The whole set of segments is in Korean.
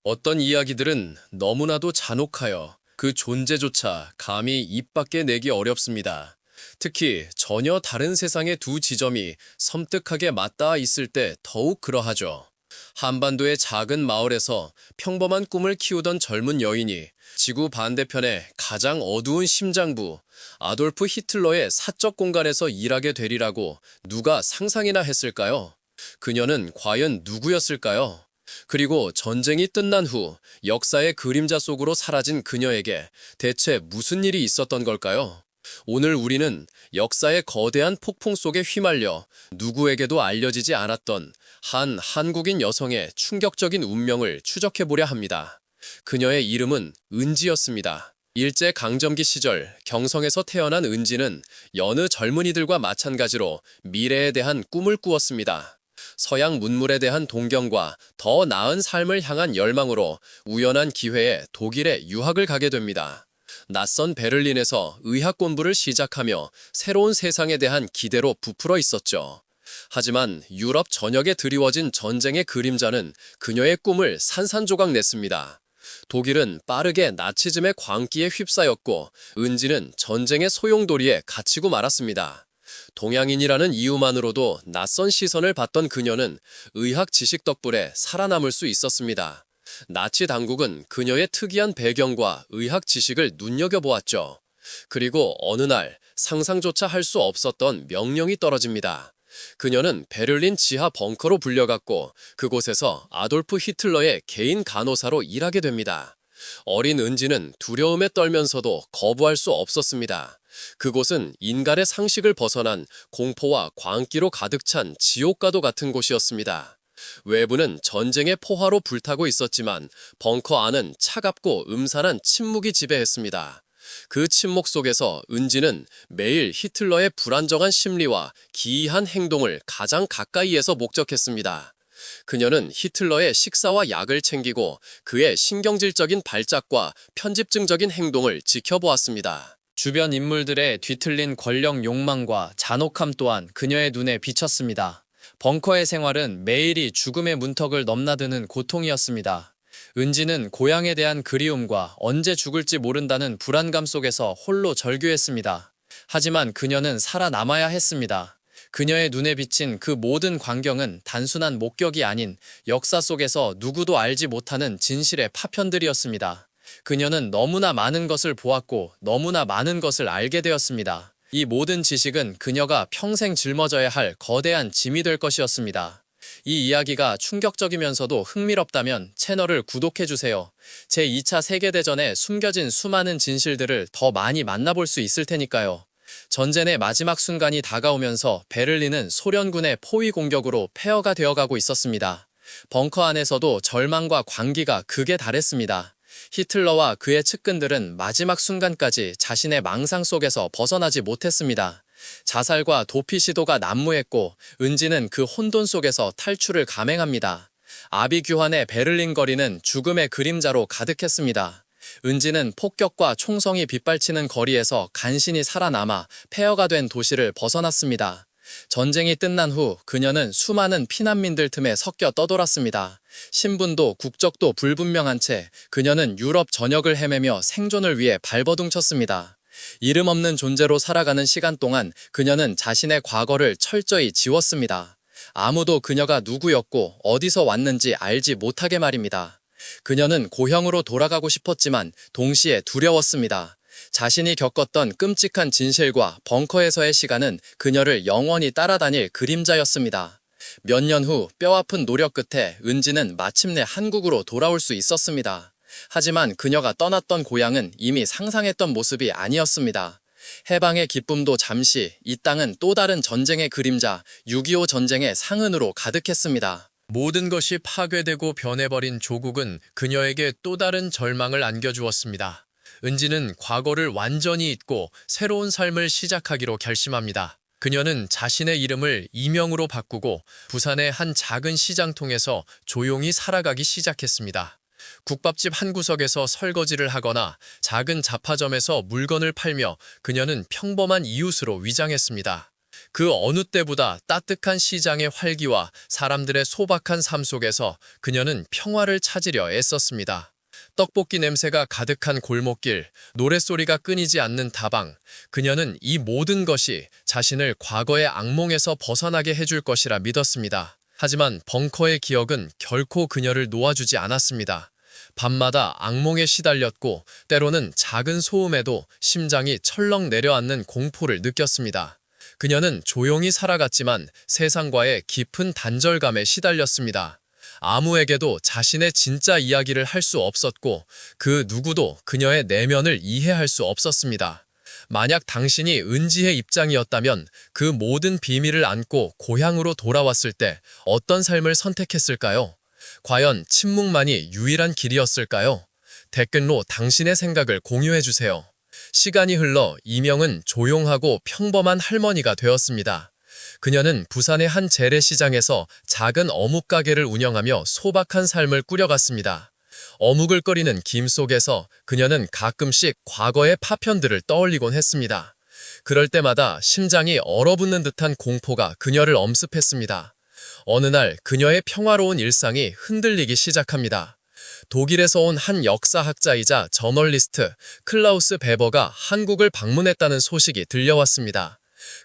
어떤 이야기들은 너무나도 잔혹하여 그 존재조차 감히 입 밖에 내기 어렵습니다. 특히 전혀 다른 세상의 두 지점이 섬뜩하게 맞닿아 있을 때 더욱 그러하죠. 한반도의 작은 마을에서 평범한 꿈을 키우던 젊은 여인이 지구 반대편의 가장 어두운 심장부 아돌프 히틀러의 사적 공간에서 일하게 되리라고 누가 상상이나 했을까요? 그녀는 과연 누구였을까요? 그리고 전쟁이 끝난 후 역사의 그림자 속으로 사라진 그녀에게 대체 무슨 일이 있었던 걸까요? 오늘 우리는 역사의 거대한 폭풍 속에 휘말려 누구에게도 알려지지 않았던 한 한국인 여성의 충격적인 운명을 추적해보려 합니다. 그녀의 이름은 은지였습니다. 일제강점기 시절 경성에서 태어난 은지는 여느 젊은이들과 마찬가지로 미래에 대한 꿈을 꾸었습니다. 서양 문물에 대한 동경과 더 나은 삶을 향한 열망으로 우연한 기회에 독일에 유학을 가게 됩니다. 낯선 베를린에서 의학 공부를 시작하며 새로운 세상에 대한 기대로 부풀어 있었죠. 하지만 유럽 전역에 드리워진 전쟁의 그림자는 그녀의 꿈을 산산조각 냈습니다. 독일은 빠르게 나치즘의 광기에 휩싸였고 은지는 전쟁의 소용돌이에 갇히고 말았습니다. 동양인이라는 이유만으로도 낯선 시선을 받던 그녀는 의학 지식 덕분에 살아남을 수 있었습니다. 나치 당국은 그녀의 특이한 배경과 의학 지식을 눈여겨보았죠. 그리고 어느 날 상상조차 할 수 없었던 명령이 떨어집니다. 그녀는 베를린 지하 벙커로 불려갔고 그곳에서 아돌프 히틀러의 개인 간호사로 일하게 됩니다. 어린 은지는 두려움에 떨면서도 거부할 수 없었습니다. 그곳은 인간의 상식을 벗어난 공포와 광기로 가득 찬 지옥과도 같은 곳이었습니다. 외부는 전쟁의 포화로 불타고 있었지만 벙커 안은 차갑고 음산한 침묵이 지배했습니다. 그 침묵 속에서 은지는 매일 히틀러의 불안정한 심리와 기이한 행동을 가장 가까이에서 목격했습니다. 그녀는 히틀러의 식사와 약을 챙기고 그의 신경질적인 발작과 편집증적인 행동을 지켜보았습니다. 주변 인물들의 뒤틀린 권력 욕망과 잔혹함 또한 그녀의 눈에 비쳤습니다. 벙커의 생활은 매일이 죽음의 문턱을 넘나드는 고통이었습니다. 은지는 고향에 대한 그리움과 언제 죽을지 모른다는 불안감 속에서 홀로 절규했습니다. 하지만 그녀는 살아남아야 했습니다. 그녀의 눈에 비친 그 모든 광경은 단순한 목격이 아닌 역사 속에서 누구도 알지 못하는 진실의 파편들이었습니다. 그녀는 너무나 많은 것을 보았고 너무나 많은 것을 알게 되었습니다. 이 모든 지식은 그녀가 평생 짊어져야 할 거대한 짐이 될 것이었습니다. 이 이야기가 충격적이면서도 흥미롭다면 채널을 구독해주세요. 제2차 세계대전에 숨겨진 수많은 진실들을 더 많이 만나볼 수 있을 테니까요. 전쟁의 마지막 순간이 다가오면서 베를린은 소련군의 포위 공격으로 폐허가 되어가고 있었습니다. 벙커 안에서도 절망과 광기가 극에 달했습니다. 히틀러와 그의 측근들은 마지막 순간까지 자신의 망상 속에서 벗어나지 못했습니다. 자살과 도피 시도가 난무했고 은지는 그 혼돈 속에서 탈출을 감행합니다. 아비규환의 베를린 거리는 죽음의 그림자로 가득했습니다. 은지는 폭격과 총성이 빗발치는 거리에서 간신히 살아남아 폐허가 된 도시를 벗어났습니다. 전쟁이 끝난 후 그녀는 수많은 피난민들 틈에 섞여 떠돌았습니다. 신분도 국적도 불분명한 채 그녀는 유럽 전역을 헤매며 생존을 위해 발버둥쳤습니다. 이름 없는 존재로 살아가는 시간 동안 그녀는 자신의 과거를 철저히 지웠습니다. 아무도 그녀가 누구였고 어디서 왔는지 알지 못하게 말입니다. 그녀는 고향으로 돌아가고 싶었지만 동시에 두려웠습니다. 자신이 겪었던 끔찍한 진실과 벙커에서의 시간은 그녀를 영원히 따라다닐 그림자였습니다. 몇 년 후 뼈아픈 노력 끝에 은지는 마침내 한국으로 돌아올 수 있었습니다. 하지만 그녀가 떠났던 고향은 이미 상상했던 모습이 아니었습니다. 해방의 기쁨도 잠시, 이 땅은 또 다른 전쟁의 그림자, 6.25 전쟁의 상흔으로 가득했습니다. 모든 것이 파괴되고 변해버린 조국은 그녀에게 또 다른 절망을 안겨주었습니다. 은지는 과거를 완전히 잊고 새로운 삶을 시작하기로 결심합니다. 그녀는 자신의 이름을 이명으로 바꾸고 부산의 한 작은 시장통에서 조용히 살아가기 시작했습니다. 국밥집 한 구석에서 설거지를 하거나 작은 잡화점에서 물건을 팔며 그녀는 평범한 이웃으로 위장했습니다. 그 어느 때보다 따뜻한 시장의 활기와 사람들의 소박한 삶 속에서 그녀는 평화를 찾으려 애썼습니다. 떡볶이 냄새가 가득한 골목길, 노랫소리가 끊이지 않는 다방, 그녀는 이 모든 것이 자신을 과거의 악몽에서 벗어나게 해줄 것이라 믿었습니다. 하지만 벙커의 기억은 결코 그녀를 놓아주지 않았습니다. 밤마다 악몽에 시달렸고 때로는 작은 소음에도 심장이 철렁 내려앉는 공포를 느꼈습니다. 그녀는 조용히 살아갔지만 세상과의 깊은 단절감에 시달렸습니다. 아무에게도 자신의 진짜 이야기를 할 수 없었고 그 누구도 그녀의 내면을 이해할 수 없었습니다. 만약 당신이 은지의 입장이었다면 그 모든 비밀을 안고 고향으로 돌아왔을 때 어떤 삶을 선택했을까요? 과연 침묵만이 유일한 길이었을까요? 댓글로 당신의 생각을 공유해주세요. 시간이 흘러 이명은 조용하고 평범한 할머니가 되었습니다. 그녀는 부산의 한 재래시장에서 작은 어묵 가게를 운영하며 소박한 삶을 꾸려갔습니다. 어묵을 끓이는 김 속에서 그녀는 가끔씩 과거의 파편들을 떠올리곤 했습니다. 그럴 때마다 심장이 얼어붙는 듯한 공포가 그녀를 엄습했습니다. 어느 날 그녀의 평화로운 일상이 흔들리기 시작합니다. 독일에서 온 한 역사학자이자 저널리스트 클라우스 베버가 한국을 방문했다는 소식이 들려왔습니다.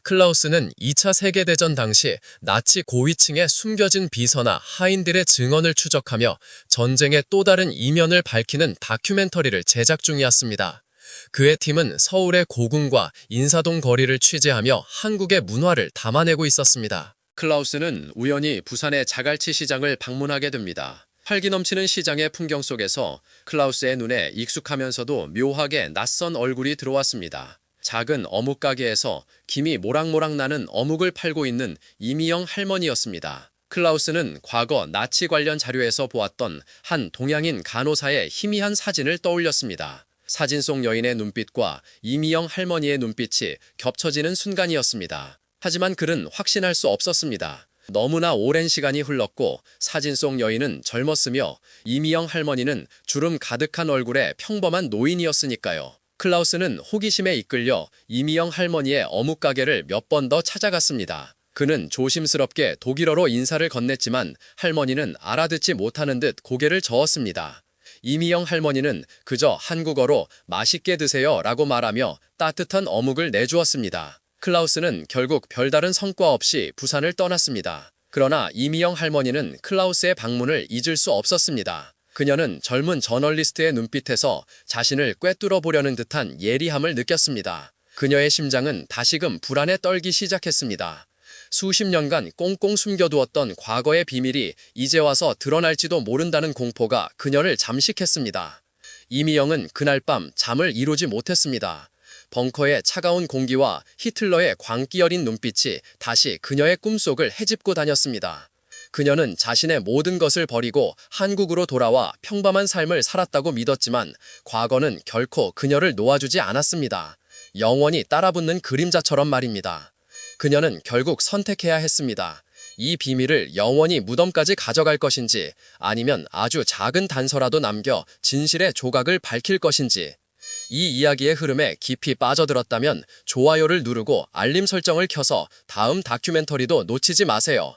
클라우스는 2차 세계대전 당시 나치 고위층의 숨겨진 비서나 하인들의 증언을 추적하며 전쟁의 또 다른 이면을 밝히는 다큐멘터리를 제작 중이었습니다. 그의 팀은 서울의 고궁과 인사동 거리를 취재하며 한국의 문화를 담아내고 있었습니다. 클라우스는 우연히 부산의 자갈치 시장을 방문하게 됩니다. 활기 넘치는 시장의 풍경 속에서 클라우스의 눈에 익숙하면서도 묘하게 낯선 얼굴이 들어왔습니다. 작은 어묵 가게에서 김이 모락모락 나는 어묵을 팔고 있는 이미영 할머니였습니다. 클라우스는 과거 나치 관련 자료에서 보았던 한 동양인 간호사의 희미한 사진을 떠올렸습니다. 사진 속 여인의 눈빛과 이미영 할머니의 눈빛이 겹쳐지는 순간이었습니다. 하지만 그는 확신할 수 없었습니다. 너무나 오랜 시간이 흘렀고 사진 속 여인은 젊었으며 이미영 할머니는 주름 가득한 얼굴의 평범한 노인이었으니까요. 클라우스는 호기심에 이끌려 이미영 할머니의 어묵 가게를 몇 번 더 찾아갔습니다. 그는 조심스럽게 독일어로 인사를 건넸지만 할머니는 알아듣지 못하는 듯 고개를 저었습니다. 이미영 할머니는 그저 한국어로 맛있게 드세요 라고 말하며 따뜻한 어묵을 내주었습니다. 클라우스는 결국 별다른 성과 없이 부산을 떠났습니다. 그러나 이미영 할머니는 클라우스의 방문을 잊을 수 없었습니다. 그녀는 젊은 저널리스트의 눈빛에서 자신을 꿰뚫어 보려는 듯한 예리함을 느꼈습니다. 그녀의 심장은 다시금 불안에 떨기 시작했습니다. 수십 년간 꽁꽁 숨겨두었던 과거의 비밀이 이제 와서 드러날지도 모른다는 공포가 그녀를 잠식했습니다. 이미영은 그날 밤 잠을 이루지 못했습니다. 벙커의 차가운 공기와 히틀러의 광기 어린 눈빛이 다시 그녀의 꿈속을 헤집고 다녔습니다. 그녀는 자신의 모든 것을 버리고 한국으로 돌아와 평범한 삶을 살았다고 믿었지만 과거는 결코 그녀를 놓아주지 않았습니다. 영원히 따라붙는 그림자처럼 말입니다. 그녀는 결국 선택해야 했습니다. 이 비밀을 영원히 무덤까지 가져갈 것인지 아니면 아주 작은 단서라도 남겨 진실의 조각을 밝힐 것인지. 이 이야기의 흐름에 깊이 빠져들었다면 좋아요를 누르고 알림 설정을 켜서 다음 다큐멘터리도 놓치지 마세요.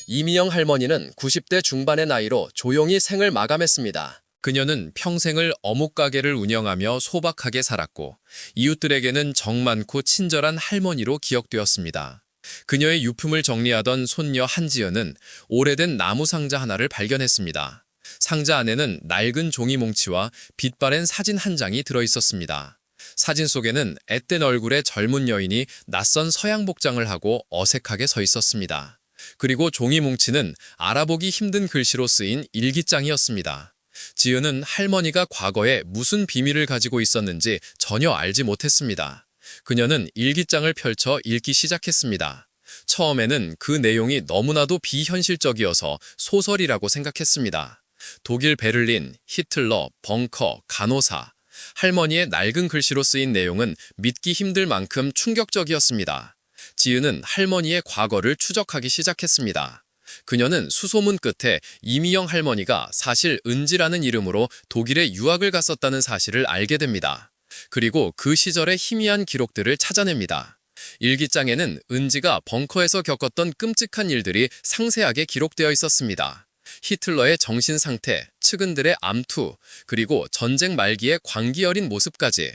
이미영 할머니는 90대 중반의 나이로 조용히 생을 마감했습니다. 그녀는 평생을 어묵 가게를 운영하며 소박하게 살았고 이웃들에게는 정 많고 친절한 할머니로 기억되었습니다. 그녀의 유품을 정리하던 손녀 한지연은 오래된 나무 상자 하나를 발견했습니다. 상자 안에는 낡은 종이 뭉치와 빛바랜 사진 한 장이 들어있었습니다. 사진 속에는 앳된 얼굴의 젊은 여인이 낯선 서양 복장을 하고 어색하게 서 있었습니다. 그리고 종이 뭉치는 알아보기 힘든 글씨로 쓰인 일기장이었습니다. 지은은 할머니가 과거에 무슨 비밀을 가지고 있었는지 전혀 알지 못했습니다. 그녀는 일기장을 펼쳐 읽기 시작했습니다. 처음에는 그 내용이 너무나도 비현실적이어서 소설이라고 생각했습니다. 독일 베를린, 히틀러, 벙커, 간호사. 할머니의 낡은 글씨로 쓰인 내용은 믿기 힘들 만큼 충격적이었습니다. 지은은 할머니의 과거를 추적하기 시작했습니다. 그녀는 수소문 끝에 이미영 할머니가 사실 은지라는 이름으로 독일에 유학을 갔었다는 사실을 알게 됩니다. 그리고 그 시절의 희미한 기록들을 찾아냅니다. 일기장에는 은지가 벙커에서 겪었던 끔찍한 일들이 상세하게 기록되어 있었습니다. 히틀러의 정신 상태, 측은들의 암투, 그리고 전쟁 말기의 광기 어린 모습까지.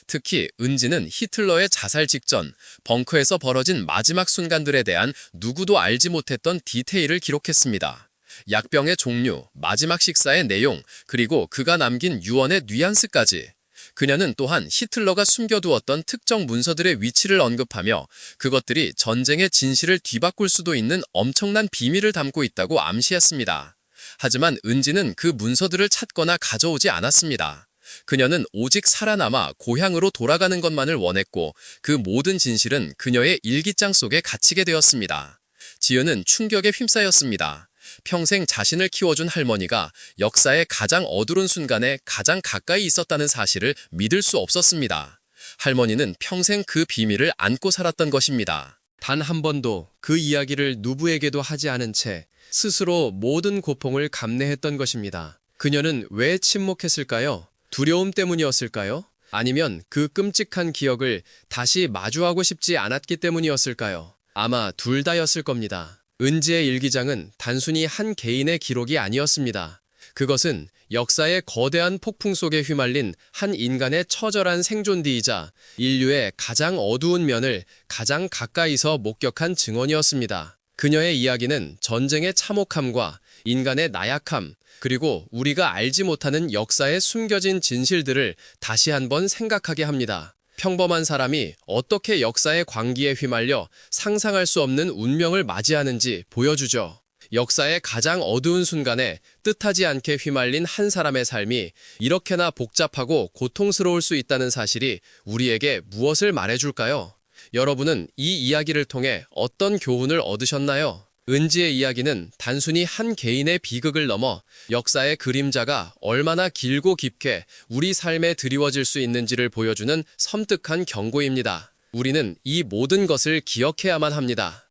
특히 은지는 히틀러의 자살 직전 벙커에서 벌어진 마지막 순간들에 대한 누구도 알지 못했던 디테일을 기록했습니다. 약병의 종류, 마지막 식사의 내용, 그리고 그가 남긴 유언의 뉘앙스까지. 그녀는 또한 히틀러가 숨겨두었던 특정 문서들의 위치를 언급하며 그것들이 전쟁의 진실을 뒤바꿀 수도 있는 엄청난 비밀을 담고 있다고 암시했습니다. 하지만 은지는 그 문서들을 찾거나 가져오지 않았습니다. 그녀는 오직 살아남아 고향으로 돌아가는 것만을 원했고 그 모든 진실은 그녀의 일기장 속에 갇히게 되었습니다. 지은은 충격에 휩싸였습니다. 평생 자신을 키워준 할머니가 역사의 가장 어두운 순간에 가장 가까이 있었다는 사실을 믿을 수 없었습니다. 할머니는 평생 그 비밀을 안고 살았던 것입니다. 단 한 번도 그 이야기를 누구에게도 하지 않은 채 스스로 모든 고통을 감내했던 것입니다. 그녀는 왜 침묵했을까요? 두려움 때문이었을까요? 아니면 그 끔찍한 기억을 다시 마주하고 싶지 않았기 때문이었을까요? 아마 둘 다였을 겁니다. 은지의 일기장은 단순히 한 개인의 기록이 아니었습니다. 그것은 역사의 거대한 폭풍 속에 휘말린 한 인간의 처절한 생존기이자 인류의 가장 어두운 면을 가장 가까이서 목격한 증언이었습니다. 그녀의 이야기는 전쟁의 참혹함과 인간의 나약함, 그리고 우리가 알지 못하는 역사의 숨겨진 진실들을 다시 한번 생각하게 합니다. 평범한 사람이 어떻게 역사의 광기에 휘말려 상상할 수 없는 운명을 맞이하는지 보여주죠. 역사의 가장 어두운 순간에 뜻하지 않게 휘말린 한 사람의 삶이 이렇게나 복잡하고 고통스러울 수 있다는 사실이 우리에게 무엇을 말해줄까요? 여러분은 이 이야기를 통해 어떤 교훈을 얻으셨나요? 은지의 이야기는 단순히 한 개인의 비극을 넘어 역사의 그림자가 얼마나 길고 깊게 우리 삶에 드리워질 수 있는지를 보여주는 섬뜩한 경고입니다. 우리는 이 모든 것을 기억해야만 합니다.